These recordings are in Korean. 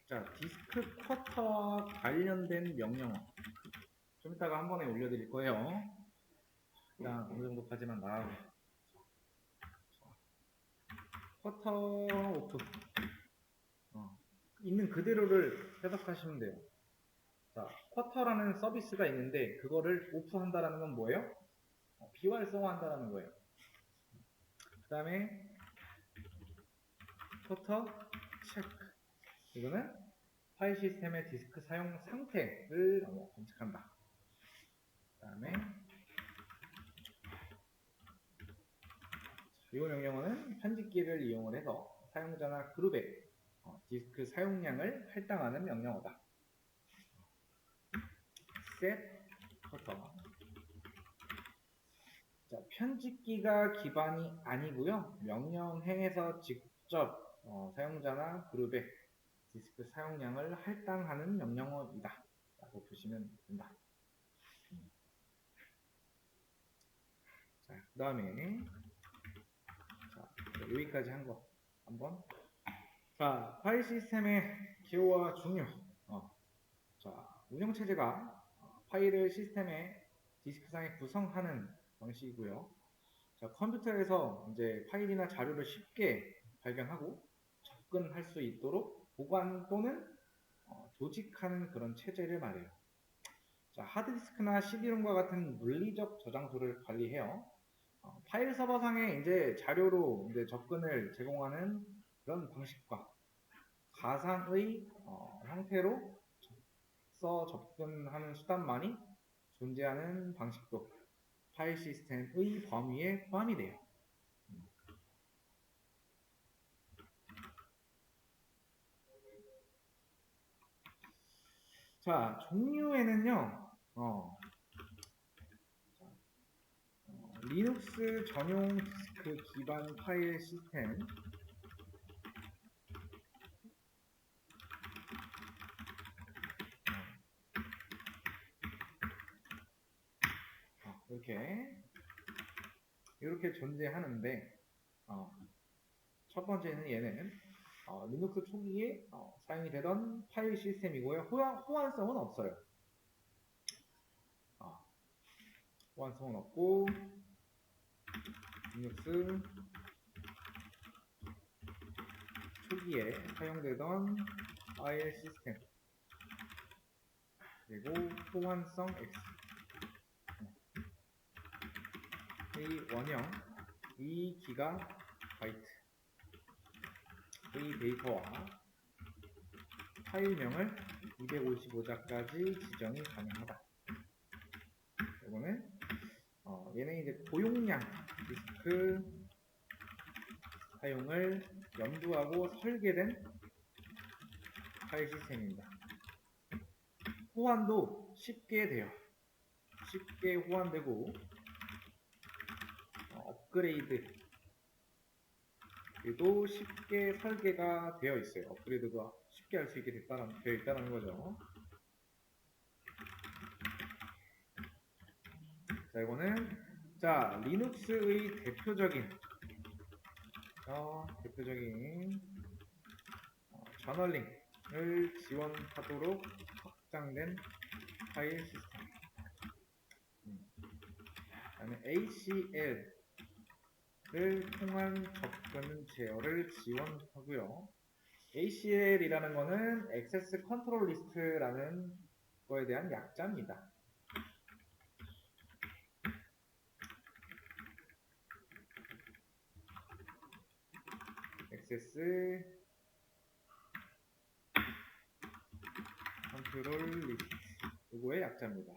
자, 디스크 쿼터와 관련된 명령어. 좀 이따가 한 번에 올려드릴 거예요. 일단 어느 정도까지만 나가고. 쿼터 오프. 있는 그대로를 해석하시면 돼요. 자, 쿼터라는 서비스가 있는데 그거를 오프한다라는 건 뭐예요? 비활성화한다라는 거예요. 그 다음에 쿼터 체크. 이거는 파일 시스템의 디스크 사용 상태를 검색한다. 그 다음에 이 명령어는 편집기를 이용을 해서 사용자나 그룹의 디스크 사용량을 할당하는 명령어다. set cutter. 자, 편집기가 기반이 아니고요. 명령행에서 직접 사용자나 그룹의 디스크 사용량을 할당하는 명령어이다 라고 보시면 된다. 자, 그 다음에 여기까지 한 거 한번. 자, 파일 시스템의 기호와 중요. 자, 운영체제가 파일을 시스템의 디스크상에 구성하는 방식이고요. 자, 컴퓨터에서 이제 파일이나 자료를 쉽게 발견하고 접근할 수 있도록 보관 또는 조직하는 그런 체제를 말해요. 자, 하드디스크나 CD롬과 같은 물리적 저장소를 관리해요. 파일 서버상에 이제 자료로 이제 접근을 제공하는 그런 방식과 가상의 형태로 접근하는 수단만이 존재하는 방식도 파일 시스템의 범위에 포함이 돼요. 자, 종류에는요, 리눅스 전용 디스크 기반 파일 시스템, 이렇게 존재하는데, 첫 번째는 얘는 리눅스 초기에 사용이 되던 파일 시스템이고요. 호환성은 없어요. 호환성은 없고 리눅스 초기에 사용되던 파일 시스템 그리고 호환성 X 의 원형 2GB 의 데이터와 파일명을 255자까지 지정이 가능하다. 이거는 얘는 이제 고용량 디스크 사용을 염두하고 설계된 파일 시스템입니다. 호환도 쉽게 돼요. 쉽게 호환되고 업그레이드도 쉽게 설계가 되어 있어요. 업그레이드가 쉽게 할 수 있게 되어 있다는 거죠. 자, 이거는 리눅스의 대표적인 저널링을 지원하도록 확장된 파일 시스템. 그다음에 ACL을 통한 접근 제어를 지원하고요. ACL이라는 거는 액세스 컨트롤 리스트라는 거에 대한 약자입니다. 액세스 컨트롤 리스트 요거의 약자입니다.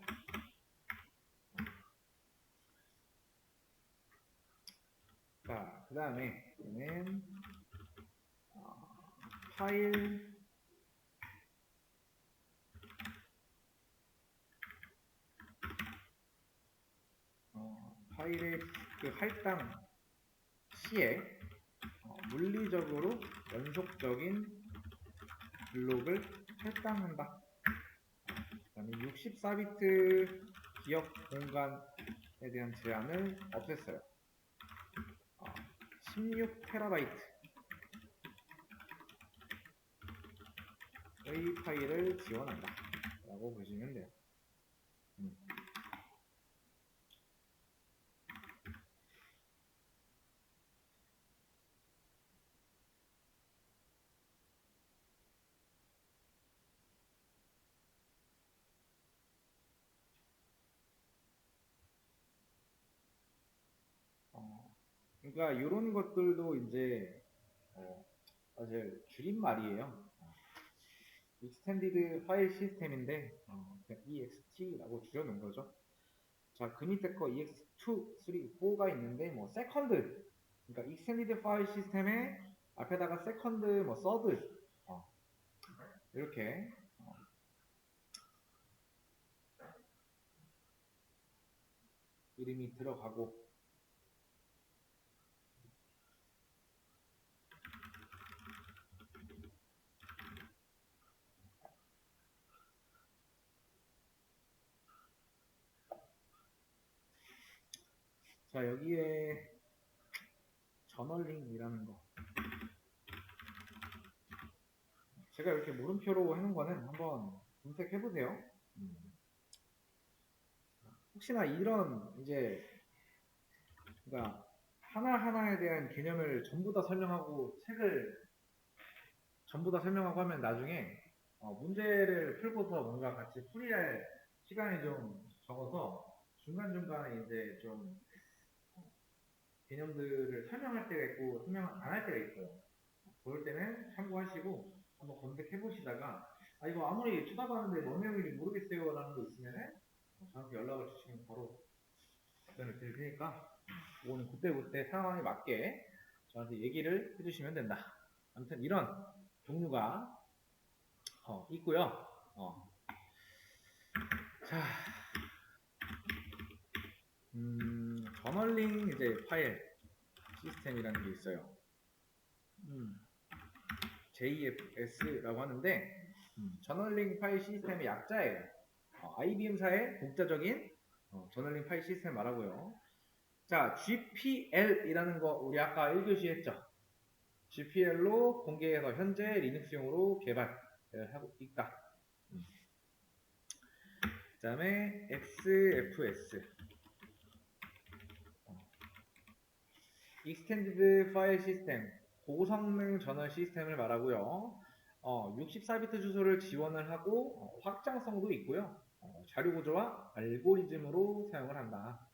자, 그 다음에 얘는 파일의 그 할당 시에 물리적으로 연속적인 블록을 할당한다. 그 다음에 64비트 기억 공간에 대한 제한을 없앴어요. 16TB를 파일을 지원한다 라고 보시면 돼요. 그러니까 이런 것들도 이제 사실 줄임말이에요. Extended File System인데 그냥 EXT라고 줄여놓은 거죠. 자, 그 밑에 거 EX2, 3, 4가 있는데 뭐 세컨드, 그러니까 Extended File System에 앞에다가 세컨드, 뭐 서드 이렇게 이름이 들어가고, 자, 여기에 저널링이라는 거, 제가 이렇게 물음표로 해놓은 거는 한번 검색해보세요. 혹시나 이런 이제 그러니까 하나하나에 대한 개념을 전부 다 설명하고 책을 전부 다 설명하고 하면 나중에 문제를 풀고서 뭔가 같이 풀이할 시간이 좀 적어서 중간중간에 이제 좀 개념들을 설명할 때가 있고 설명 안 할 때가 있어요. 그럴 때는 참고하시고 한번 검색해 보시다가 이거 아무리 쳐다봤는데 뭔 내용인지 모르겠어요 라는 거 있으면은 저한테 연락을 주시면 바로 답변을 드릴 테니까 그거는 그때그때 상황에 맞게 저한테 얘기를 해주시면 된다. 아무튼 이런 종류가 있고요. 자, 저널링 이제 파일 시스템이라는 게 있어요. JFS라고 하는데 저널링 파일 시스템의 약자예요. IBM사의 독자적인 저널링 파일 시스템 말하고요. 자, GPL이라는 거 우리 아까 1교시 했죠. GPL로 공개해서 현재 리눅스용으로 개발하고 있다. 그 다음에 XFS Extended File System 고성능 저널 시스템을 말하고요. 64비트 주소를 지원을 하고 확장성도 있고요. 자료 구조와 알고리즘으로 사용을 한다.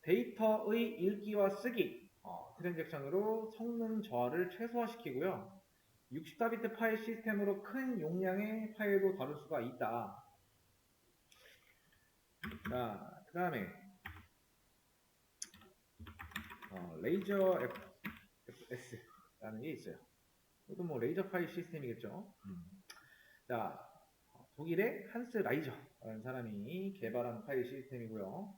데이터의 읽기와 쓰기 트랜잭션으로 성능 저하를 최소화시키고요. 64비트 파일 시스템으로 큰 용량의 파일도 다룰 수가 있다. 자, 그 다음에 레이저 FS라는 게 있어요. 이것도 뭐 레이저 파일 시스템이겠죠. 자, 독일의 한스 라이저라는 사람이 개발한 파일 시스템이고요.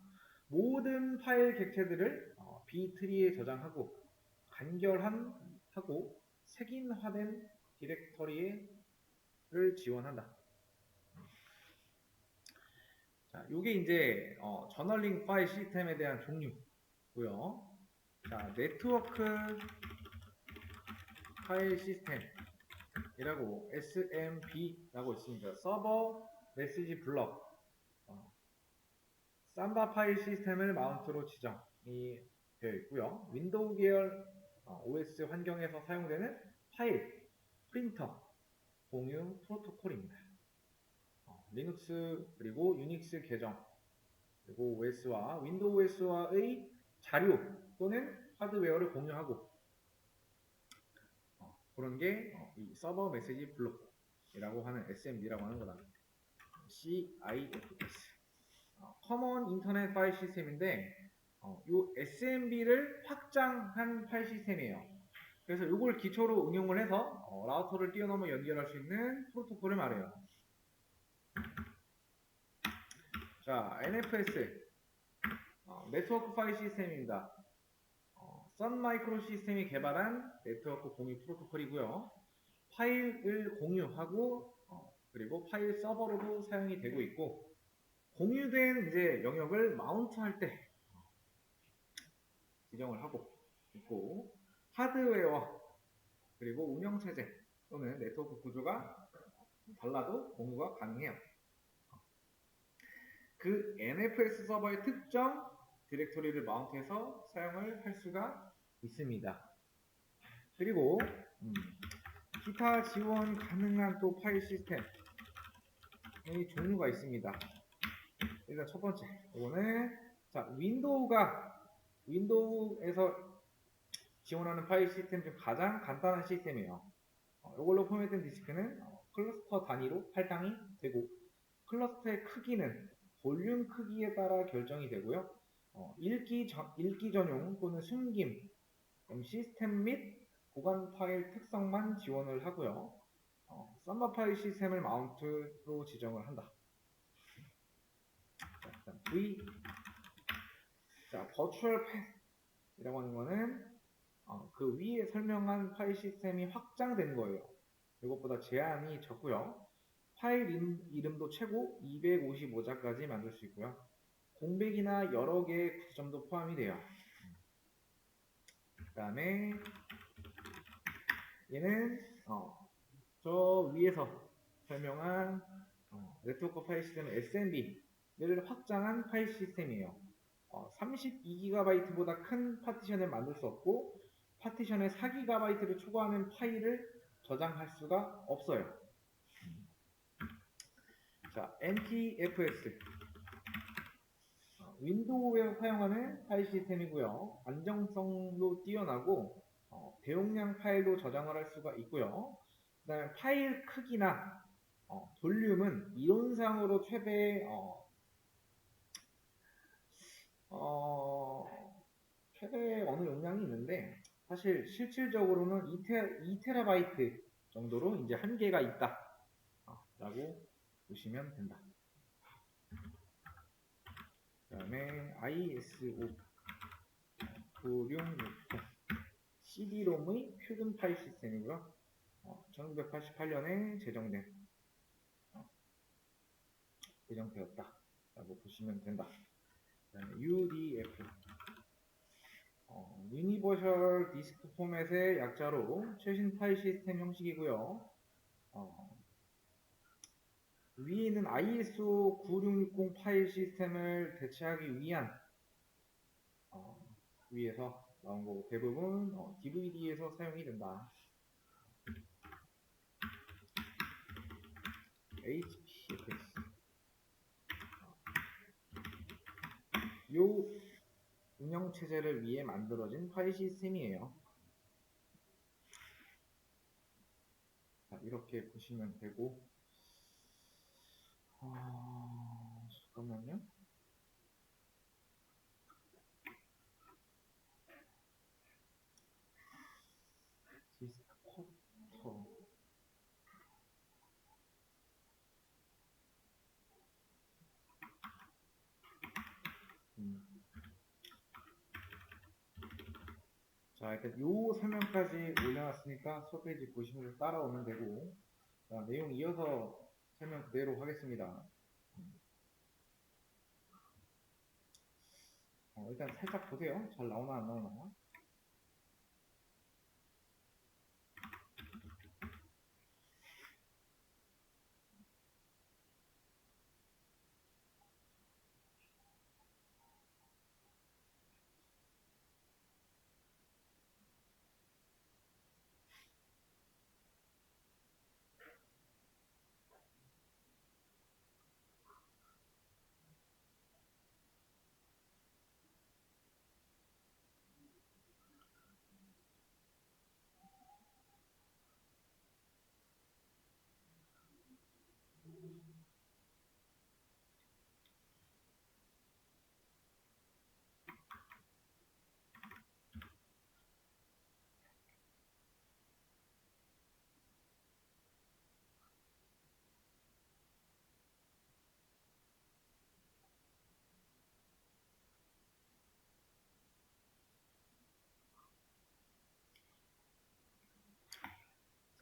모든 파일 객체들을 B트리에 저장하고 간결하고 색인화된 디렉터리를 지원한다. 자, 요게 이제 저널링 파일 시스템에 대한 종류고요. 자, 네트워크 파일 시스템이라고 SMB라고 있습니다. 서버 메시지 블럭 삼바 파일 시스템을 마운트로 지정이 되어 있고요. 윈도우 계열 OS 환경에서 사용되는 파일 프린터 공유 프로토콜입니다. 리눅스 그리고 유닉스 계정 그리고 OS와 윈도우 OS와의 자료 또는 하드웨어를 공유하고 그런 게 이 서버 메시지 블록이라고 하는 SMB라고 하는 거다. CIFS 커먼 인터넷 파일 시스템인데 이 SMB를 확장한 파일 시스템이에요. 그래서 이걸 기초로 응용을 해서 라우터를 뛰어넘어 연결할 수 있는 프로토콜을 말해요. 자, NFS 네트워크 파일 시스템입니다. 썬마이크로 시스템이 개발한 네트워크 공유 프로토콜이고요. 파일을 공유하고 그리고 파일 서버로도 사용이 되고 있고 공유된 이제 영역을 마운트할 때 지정을 하고 있고 하드웨어 그리고 운영체제 또는 네트워크 구조가 달라도 공유가 가능해요. 그 NFS 서버의 특정 디렉토리를 마운트해서 사용을 할 수가 있습니다. 그리고 기타 지원 가능한 또 파일 시스템의 종류가 있습니다. 일단 첫 번째, 이거는 자 윈도우에서 지원하는 파일 시스템 중 가장 간단한 시스템이에요. 이걸로 포맷된 디스크는 클러스터 단위로 할당이 되고 클러스터의 크기는 볼륨 크기에 따라 결정이 되고요. 읽기 전용 또는 숨김 시스템 및 보관 파일 특성만 지원을 하고요. 썸머 파일 시스템을 마운트로 지정을 한다. 자, V 자, 버추얼 패스이라고 하는 거는 그 위에 설명한 파일 시스템이 확장된 거예요. 이것보다 제한이 적고요. 파일 이름도 최고 255자까지 만들 수 있고요. 공백이나 여러 개의 구점도 포함이 돼요. 그 다음에 얘는 저 위에서 설명한 네트워크 파일 시스템 SMB를 확장한 파일 시스템이에요. 32GB보다 큰 파티션을 만들 수 없고 파티션에 4GB를 초과하는 파일을 저장할 수가 없어요. 자, NTFS 윈도우에서 사용하는 파일 시스템이고요. 안정성도 뛰어나고 대용량 파일도 저장을 할 수가 있고요. 그 다음에 파일 크기나 볼륨은 이론상으로 최대 최대 어느 용량이 있는데 사실 실질적으로는 2TB 정도로 이제 한계가 있다 라고 보시면 된다. 그 다음에 ISO 966 CD-ROM의 표준 파일 시스템이고요. 1988년에 제정되었다 라고 보시면 된다. 그 다음에 UDF 유니버셜 디스크 포맷의 약자로 최신 파일 시스템 형식이고요. 위에 있는 ISO 9660 파일 시스템을 대체하기 위한 위에서 나온 거고 대부분 DVD에서 사용이 된다. HPFS 요 운영체제를 위해 만들어진 파일 시스템이에요. 자, 이렇게 보시면 되고 잠깐만요. 디스크 쿼터 자, 일단 요 설명까지 올려놨으니까 수업 페이지 보시면서 따라오면 되고 자, 내용 이어서 설명 그대로 하겠습니다. 일단 살짝 보세요. 잘 나오나 안 나오나.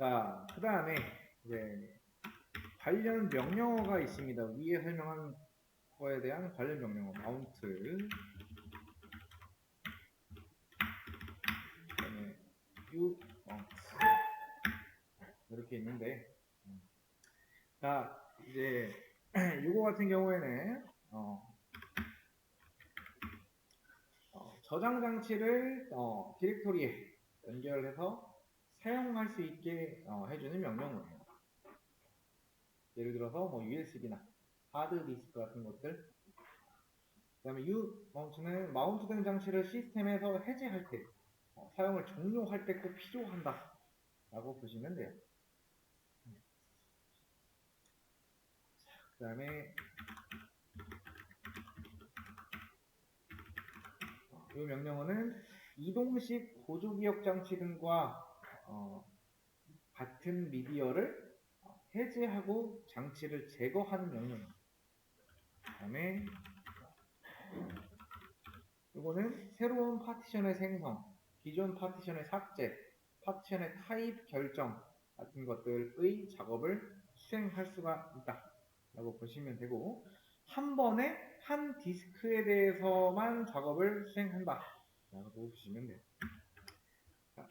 자, 그 다음에 이제 관련 명령어가 있습니다. 위에 설명한 거에 대한 관련 명령어 마운트 그다음에 u 마운트 이렇게 있는데 자, 이제 이거 같은 경우에는 저장 장치를 디렉토리에 연결해서 사용할 수 있게 해주는 명령어예요. 예를 들어서 뭐 USB나 하드 디스크 같은 것들. 그 다음에 마운트는 마운트된 장치를 시스템에서 해제할 때, 사용을 종료할 때 꼭 필요한다 라고 보시면 돼요. 그 다음에 이 명령어는 이동식 보조기억 장치 등과 같은 미디어를 해제하고 장치를 제거하는 명령입니다. 그 다음에 이거는 새로운 파티션의 생성, 기존 파티션의 삭제, 파티션의 타입 결정 같은 것들의 작업을 수행할 수가 있다 라고 보시면 되고, 한 번에 한 디스크에 대해서만 작업을 수행한다 라고 보시면 돼요. 자,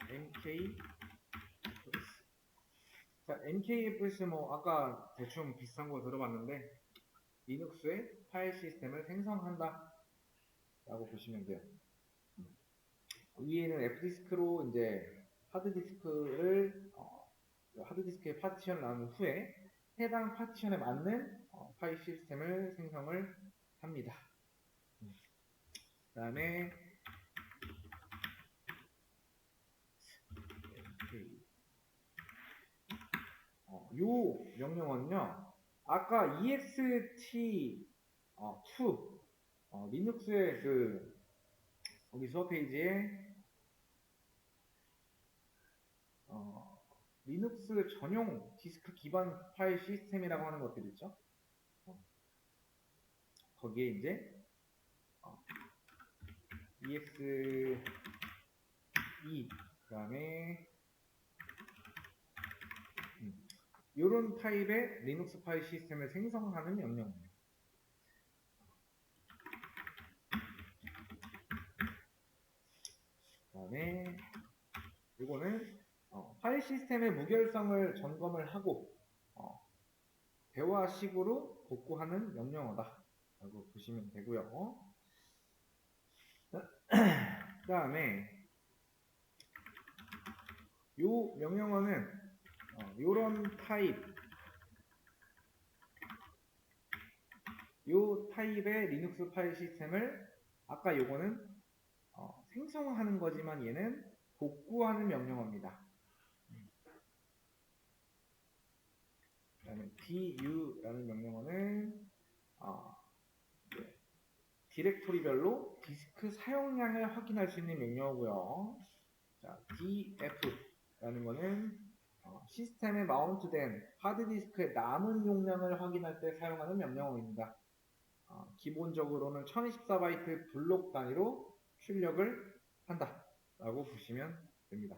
NKFS 뭐 아까 대충 비슷한 거 들어봤는데 리눅스의 파일 시스템을 생성한다 라고 보시면 돼요. 위에는 F디스크로 이제 하드디스크의 파티션을 나눈 후에 해당 파티션에 맞는 파일 시스템을 생성을 합니다. 그 다음에 요 명령어는요, 아까 ext2 리눅스의 여기 수업 페이지에 리눅스 전용 디스크 기반 파일 시스템이라고 하는 것들 있죠. 거기에 이제 ex2 그 다음에 이런 타입의 리눅스 파일 시스템을 생성하는 명령입니다. 그 다음에 이거는 파일 시스템의 무결성을 점검을 하고 대화식으로 복구하는 명령어다 라고 보시면 되고요. 그 다음에 이 명령어는 요런 요 타입의 리눅스 파일 시스템을 아까 요거는 생성하는 거지만 얘는 복구하는 명령어입니다. 그 다음에 du라는 명령어는 디렉토리별로 디스크 사용량을 확인할 수 있는 명령어고요. 자, df라는 거는 시스템에 마운트된 하드디스크의 남은 용량을 확인할 때 사용하는 명령어입니다. 기본적으로는 1024바이트 블록 단위로 출력을 한다 라고 보시면 됩니다.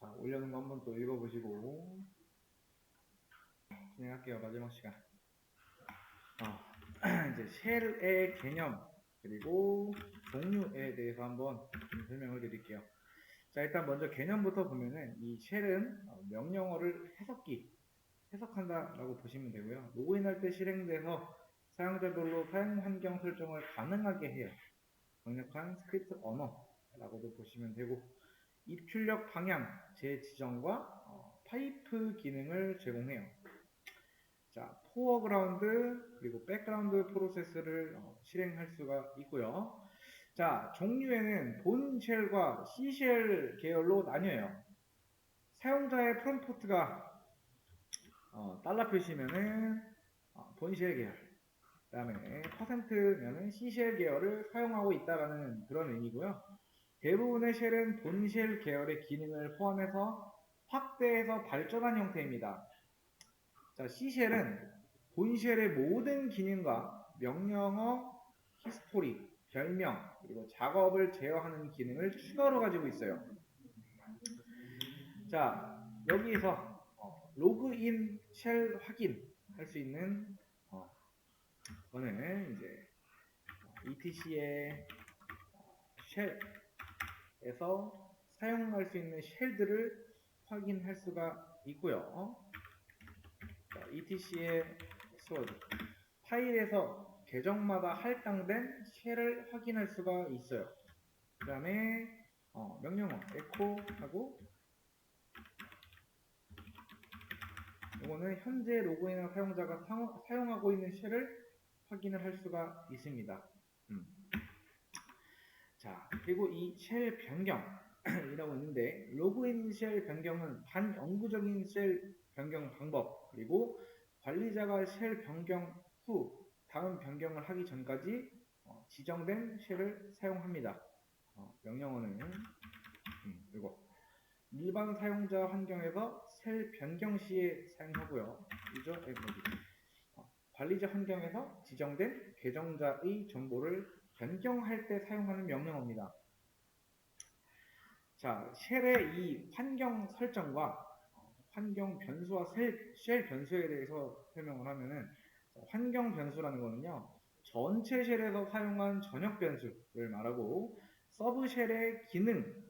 자, 올려놓은 거 한번 또 읽어보시고 진행할게요. 마지막 시간. 이제 쉘의 개념 그리고 종류에 대해서 한번 좀 설명을 드릴게요. 자, 일단 먼저 개념부터 보면은 이 쉘은 명령어를 해석한다 라고 보시면 되고요. 로그인할 때 실행돼서 사용자별로 사용 환경 설정을 가능하게 해요. 강력한 스크립트 언어라고도 보시면 되고, 입출력 방향 재지정과 파이프 기능을 제공해요. 자, 포어그라운드 그리고 백그라운드 프로세스를 실행할 수가 있고요. 자, 종류에는 본 쉘과 C 쉘 계열로 나뉘어요. 사용자의 프롬프트가 달러 표시면은 본 쉘 계열, 그 다음에 퍼센트면은 C 쉘 계열을 사용하고 있다라는 그런 의미고요. 대부분의 쉘은 본 쉘 계열의 기능을 포함해서 확대해서 발전한 형태입니다. 자, C 쉘은 본 쉘의 모든 기능과 명령어, 히스토리, 별명, 그리고 작업을 제어하는 기능을 추가로 가지고 있어요. 자, 여기서 로그인 쉘 확인할 수 있는 거는 이제 etc의 쉘에서 사용할 수 있는 쉘들을 확인할 수가 있고요. etc의 패스워드 파일에서 계정마다 할당된 쉘을 확인할 수가 있어요. 그 다음에 명령어 echo 하고 이거는 현재 로그인한 사용자가 사용하고 있는 쉘을 확인을 할 수가 있습니다. 자, 그리고 이 쉘 변경이라고 있는데 로그인 쉘 변경은 반영구적인 쉘 변경 방법 그리고 관리자가 쉘 변경 후 다음 변경을 하기 전까지 지정된 쉘을 사용합니다. 명령어는 이거 일반 사용자 환경에서 쉘 변경 시에 사용하고요. 유저 에버리 관리자 환경에서 지정된 계정자의 정보를 변경할 때 사용하는 명령어입니다. 자, 쉘의 이 환경 설정과 환경 변수와 쉘 변수에 대해서 설명을 하면은 환경 변수라는 거는요. 전체 쉘에서 사용한 전역 변수를 말하고 서브 쉘의 기능을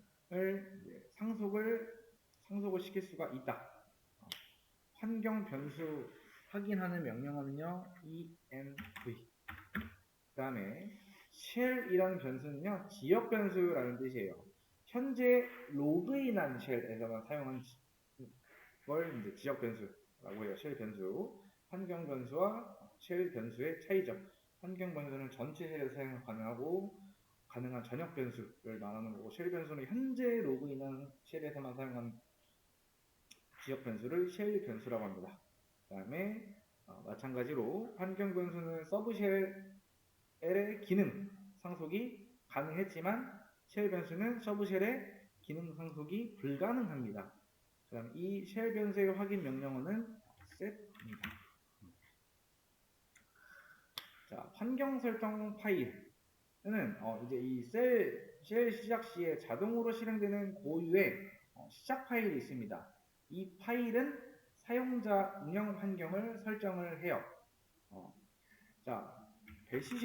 상속을 시킬 수가 있다. 환경 변수 확인하는 명령어는요. env 그 다음에 쉘이라는 변수는요. 지역 변수라는 뜻이에요. 현재 로그인한 쉘에서만 사용한 걸 이제 지역 변수라고 해요. 쉘 변수. 환경 변수와 쉘 변수의 차이점. 환경 변수는 전체 쉘에서 사용 가능하고 가능한 전역 변수를 말하는 거고 쉘 변수는 현재 로그인한 쉘에서만 사용하는 지역 변수를 쉘 변수라고 합니다. 그 다음에 마찬가지로 환경 변수는 서브 쉘의 기능 상속이 가능했지만 쉘 변수는 서브 쉘의 기능 상속이 불가능합니다. 그 다음 이 쉘 변수의 확인 명령어는 set입니다. 자, 환경 설정 파일은 이제 이 쉘 시작 시에 자동으로 실행되는 고유의 시작 파일이 있습니다. 이 파일은 사용자 운영 환경을 설정을 해요. 자, 배시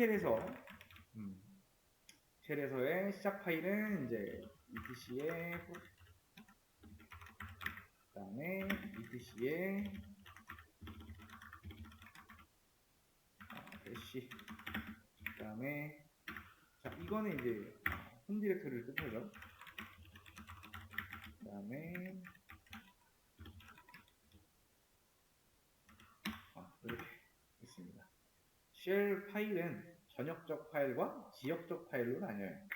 쉘에서의 시작 파일은 이제 etc의 그 다음에 etc의 배시 그 다음에 자 이거는 이제 홈 디렉터리를 뜻하죠. 그 다음에 이렇게 있습니다. 쉘 파일은 전역적 파일과 지역적 파일로 나뉘어요.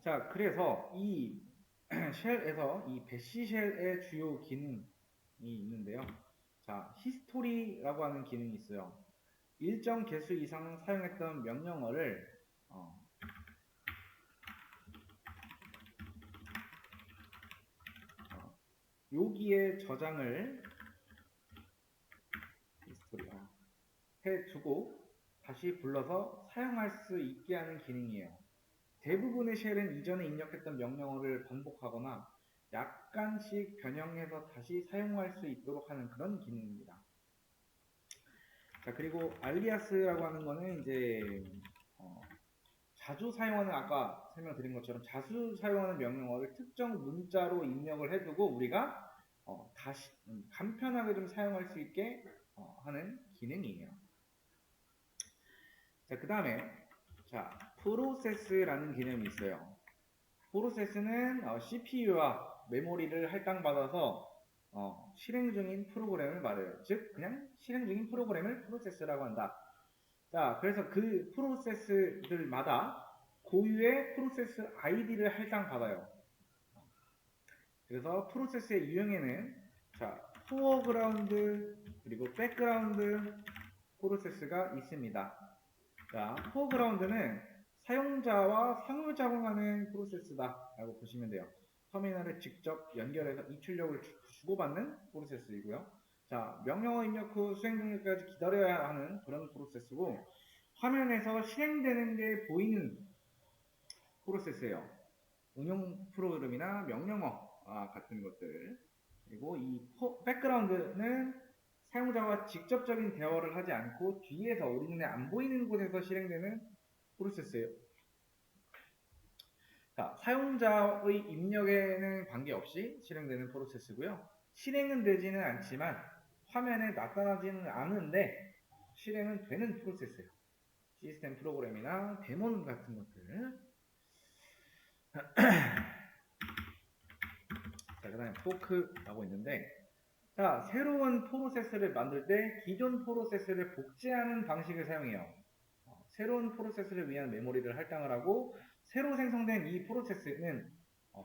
자, 그래서 이 쉘에서 이 배시 쉘의 주요 기능이 있는데요. 자, 히스토리라고 하는 기능이 있어요. 일정 개수 이상 사용했던 명령어를 여기에 저장을 해두고 다시 불러서 사용할 수 있게 하는 기능이에요. 대부분의 쉘은 이전에 입력했던 명령어를 반복하거나 약간씩 변형해서 다시 사용할 수 있도록 하는 그런 기능입니다. 자, 그리고 알리아스라고 하는 거는 이제 자주 사용하는 아까 설명드린 것처럼 자주 사용하는 명령어를 특정 문자로 입력을 해두고 우리가 다시 간편하게 좀 사용할 수 있게 하는 기능이에요. 자, 그 다음에 자, 프로세스라는 개념이 있어요. 프로세스는 CPU와 메모리를 할당받아서 실행 중인 프로그램을 말해요. 즉 그냥 실행 중인 프로그램을 프로세스라고 한다. 자, 그래서 그 프로세스들마다 고유의 프로세스 아이디를 할당받아요. 그래서 프로세스의 유형에는 자, 포어그라운드 그리고 백그라운드 프로세스가 있습니다. 자, 포어그라운드는 사용자와 상호작용하는 프로세스다 라고 보시면 돼요. 터미널을 직접 연결해서 입출력을 주고받는 프로세스이고요. 자, 명령어 입력 후 수행 종료까지 기다려야 하는 그런 프로세스고 화면에서 실행되는 게 보이는 프로세스예요. 응용 프로그램이나 명령어 같은 것들 그리고 이 백그라운드는 사용자와 직접적인 대화를 하지 않고 뒤에서 우리 눈에 안 보이는 곳에서 실행되는 프로세스예요. 자, 사용자의 입력에는 관계없이 실행되는 프로세스고요. 실행은 되지는 않지만 화면에 나타나지는 않은데 실행은 되는 프로세스예요. 시스템 프로그램이나 데몬 같은 것들. 자, 그 다음에 포크라고 있는데, 자, 새로운 프로세스를 만들 때 기존 프로세스를 복제하는 방식을 사용해요. 새로운 프로세스를 위한 메모리를 할당을 하고, 새로 생성된 이 프로세스는,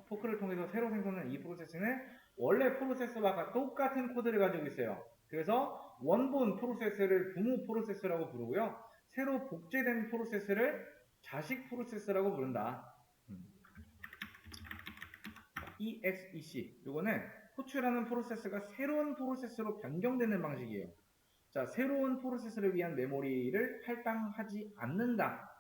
포크를 통해서 새로 생성된 이 프로세스는 원래 프로세스와 똑같은 코드를 가지고 있어요. 그래서 원본 프로세스를 부모 프로세스라고 부르고요. 새로 복제된 프로세스를 자식 프로세스라고 부른다. EXEC, 이거는 호출하는 프로세스가 새로운 프로세스로 변경되는 방식이에요. 자, 새로운 프로세스를 위한 메모리를 할당하지 않는다.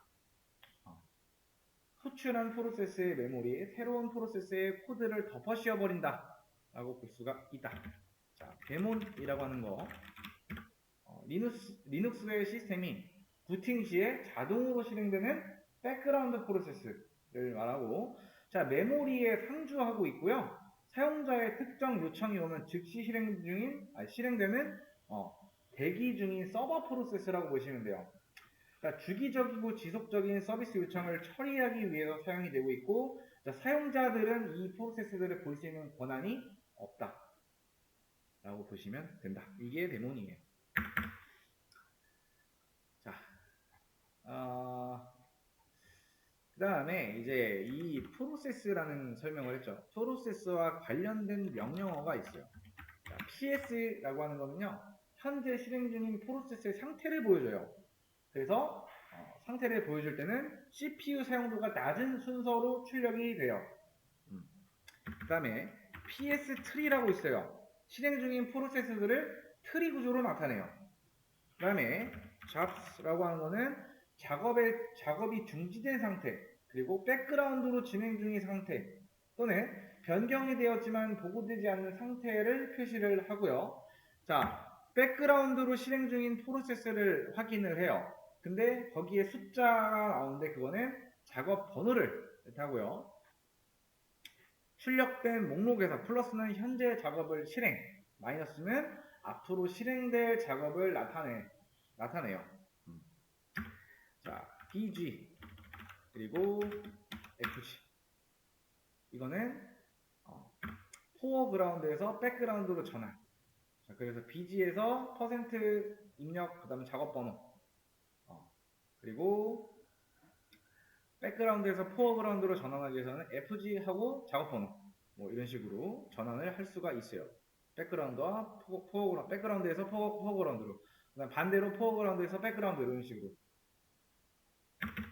호출한 프로세스의 메모리에 새로운 프로세스의 코드를 덮어 씌워버린다 라고 볼 수가 있다. 자, 데몬이라고 하는 거, 리눅스의 시스템이 부팅 시에 자동으로 실행되는 백그라운드 프로세스를 말하고, 자, 메모리에 상주하고 있고요. 사용자의 특정 요청이 오면 즉시 실행되는 대기 중인 서버 프로세스라고 보시면 돼요. 그러니까 주기적이고 지속적인 서비스 요청을 처리하기 위해서 사용이 되고 있고, 자, 사용자들은 이 프로세스들을 볼 수 있는 권한이 없다 라고 보시면 된다. 이게 데몬이에요. 자, 그 다음에 이제 이 프로세스라는 설명을 했죠. 프로세스와 관련된 명령어가 있어요. 자, PS라고 하는 거는요, 현재 실행 중인 프로세스의 상태를 보여줘요. 그래서 상태를 보여줄 때는 CPU 사용도가 낮은 순서로 출력이 돼요. 그 다음에 PS3라고 있어요. 실행 중인 프로세스들을 트리 구조로 나타내요. 그 다음에 jobs라고 하는 거는 작업이 중지된 상태, 그리고 백그라운드로 진행 중인 상태, 또는 변경이 되었지만 보고되지 않는 상태를 표시를 하고요. 자, 백그라운드로 실행 중인 프로세스를 확인을 해요. 근데 거기에 숫자가 나오는데 그거는 작업 번호를 뜻하고요. 출력된 목록에서 플러스는 현재 작업을 실행, 마이너스는 앞으로 실행될 작업을 나타내요. 자, BG 그리고 FG, 이거는 포어그라운드에서 백그라운드로 전환. 자, 그래서 BG에서 퍼센트 입력, 그 다음에 작업 번호, 그리고 백그라운드에서 포어그라운드로 전환하기 위해서는 FG하고 작업 번호, 뭐 이런 식으로 전환을 할 수가 있어요. 백그라운드와 백그라운드에서 포어그라운드로, 그다음 반대로 포어그라운드에서 백그라운드, 이런 식으로.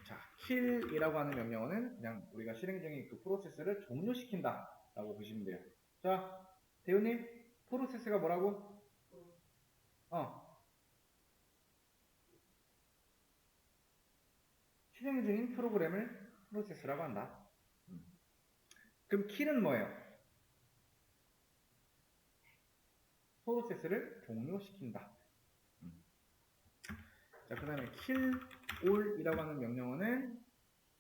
자, kill이라고 하는 명령어는 그냥 우리가 실행 중인 그 프로세스를 종료시킨다 라고 보시면 돼요. 자, 대우님, 프로세스가 뭐라고? 실행 중인 프로그램을 프로세스라고 한다. 그럼 kill은 뭐예요? 프로세스를 종료시킨다. 자, 그 다음에 kill all이라고 하는 명령어는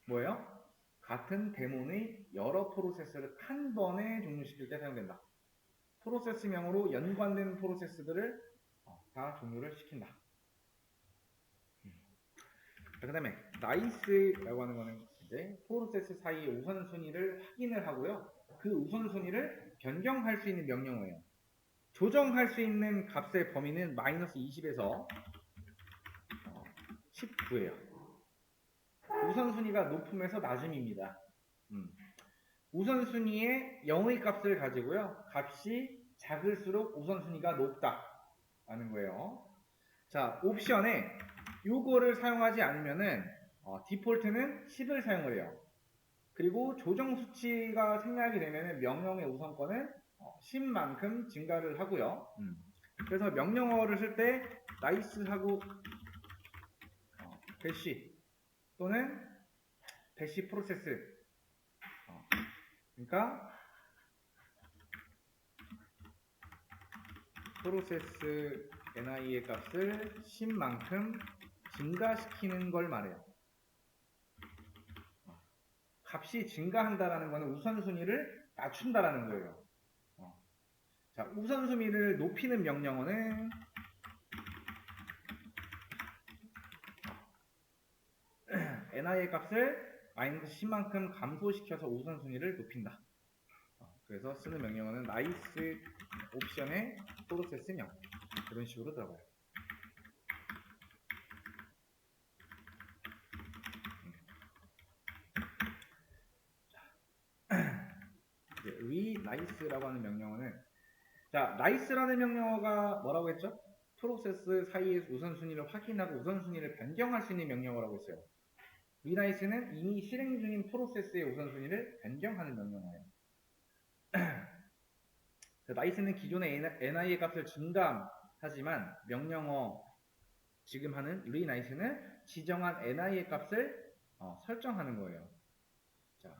뭐예요? 같은 데몬의 여러 프로세스를 한 번에 종료시킬 때 사용된다. 프로세스명으로 연관된 프로세스들을 다 종료를 시킨다. 자, 그 다음에 nice라고 하는 거는 이제 프로세스 사이의 우선순위를 확인을 하고요. 그 우선순위를 변경할 수 있는 명령어예요. 조정할 수 있는 값의 범위는 마이너스 20에서 19예요. 우선순위가 높음에서 낮음입니다. 우선순위의 0의 값을 가지고요. 값이 작을수록 우선순위가 높다라는 거예요. 자, 옵션에 요거를 사용하지 않으면은 디폴트는 10을 사용을 해요. 그리고 조정 수치가 생략이 되면은 명령의 우선권은 10만큼 증가를 하고요. 그래서 명령어를 쓸 때 nice하고 배시 또는 배시 프로세스, 그러니까 프로세스 ni의 값을 10만큼 증가시키는 걸 말해요. 값이 증가한다라는 것은 우선순위를 낮춘다라는 거예요. 자, 우선순위를 높이는 명령어는 ni의 값을 마이너스 10만큼 감소시켜서 우선순위를 높인다. 그래서 쓰는 명령어는 nice 옵션의 프로세스명 이런 식으로 들어가요. nice라고 하는 명령어는 자, nice라는 명령어가 뭐라고 했죠? 프로세스 사이의 우선순위를 확인하고 우선순위를 변경할 수 있는 명령어라고 했어요. nice는 이미 실행 중인 프로세스의 우선순위를 변경하는 명령어예요. nice는 기존의 ni의 값을 증가하지만 명령어 지금 하는 nice는 지정한 ni의 값을 설정하는 거예요. 자,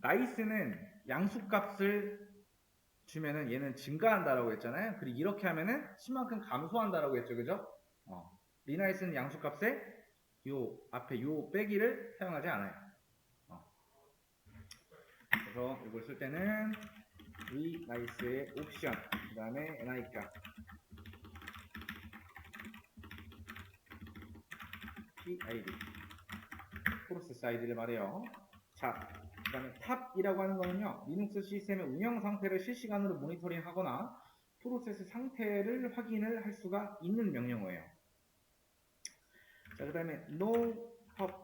nice는 양수값을 주면은 얘는 증가한다라고 했잖아요. 그리고 이렇게 하면은 10만큼 감소한다라고 했죠. 그죠? nice는 양수값에 요 앞에 요 빼기를 사용하지 않아요. 그래서 이걸 쓸 때는 nice의 옵션 그 다음에 ni 값 PID 프로세스 아이디를 말해요. 자, 그 다음에 탑이라고 하는 거는요, 리눅스 시스템의 운영 상태를 실시간으로 모니터링 하거나 프로세스 상태를 확인을 할 수가 있는 명령어예요. 자, 그 다음에 no hop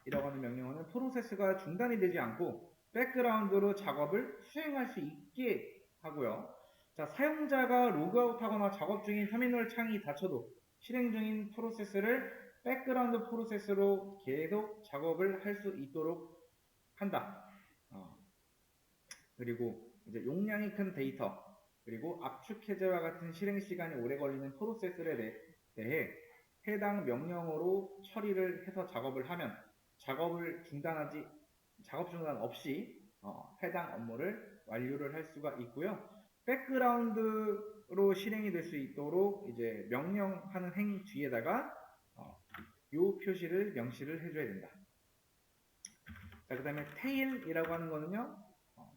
이라고 하는 명령어는 프로세스가 중단이 되지 않고 백그라운드로 작업을 수행할 수 있게 하고요. 자, 사용자가 로그아웃 하거나 작업 중인 터미널 창이 닫혀도 실행 중인 프로세스를 백그라운드 프로세스로 계속 작업을 할 수 있도록 한다. 그리고 이제 용량이 큰 데이터, 그리고 압축 해제와 같은 실행 시간이 오래 걸리는 프로세스에 대해 해당 명령어로 처리를 해서 작업을 하면 작업 중단 없이 해당 업무를 완료를 할 수가 있고요. 백그라운드로 실행이 될 수 있도록 이제 명령하는 행위 뒤에다가 요 표시를 명시를 해줘야 된다. 자, 그 다음에 tail이라고 하는 거는요,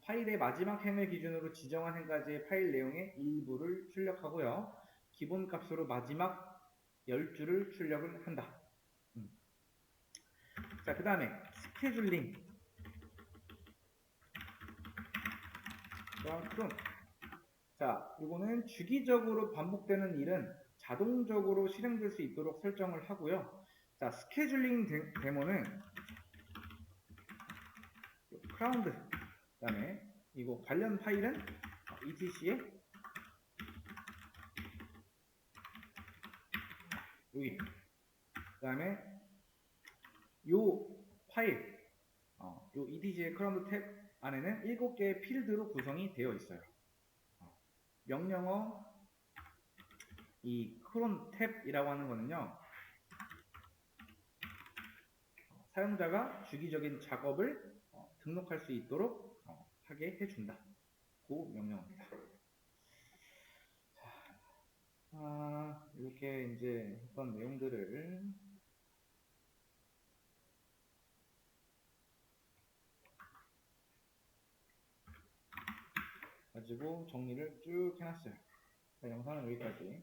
파일의 마지막 행을 기준으로 지정한 행까지의 파일 내용의 일부를 출력하고요. 기본 값으로 마지막 10줄을 출력을 한다. 자, 그 다음에 스케줄링. 자, 이거는 주기적으로 반복되는 일은 자동적으로 실행될 수 있도록 설정을 하고요. 자, 스케줄링 데모는 크라운드, 그 다음에 이거 관련 파일은 etc에 여기, 그 다음에 요 파일, 요 etc의 크라운드 탭 안에는 7개의 필드로 구성이 되어 있어요. 명령어 이 크론 탭이라고 하는 거는요, 사용자가 주기적인 작업을 등록할 수 있도록 하게 해준다. 그 명령어입니다. 이렇게 이제 했던 내용들을 가지고 정리를 쭉 해놨어요. 영상은 여기까지.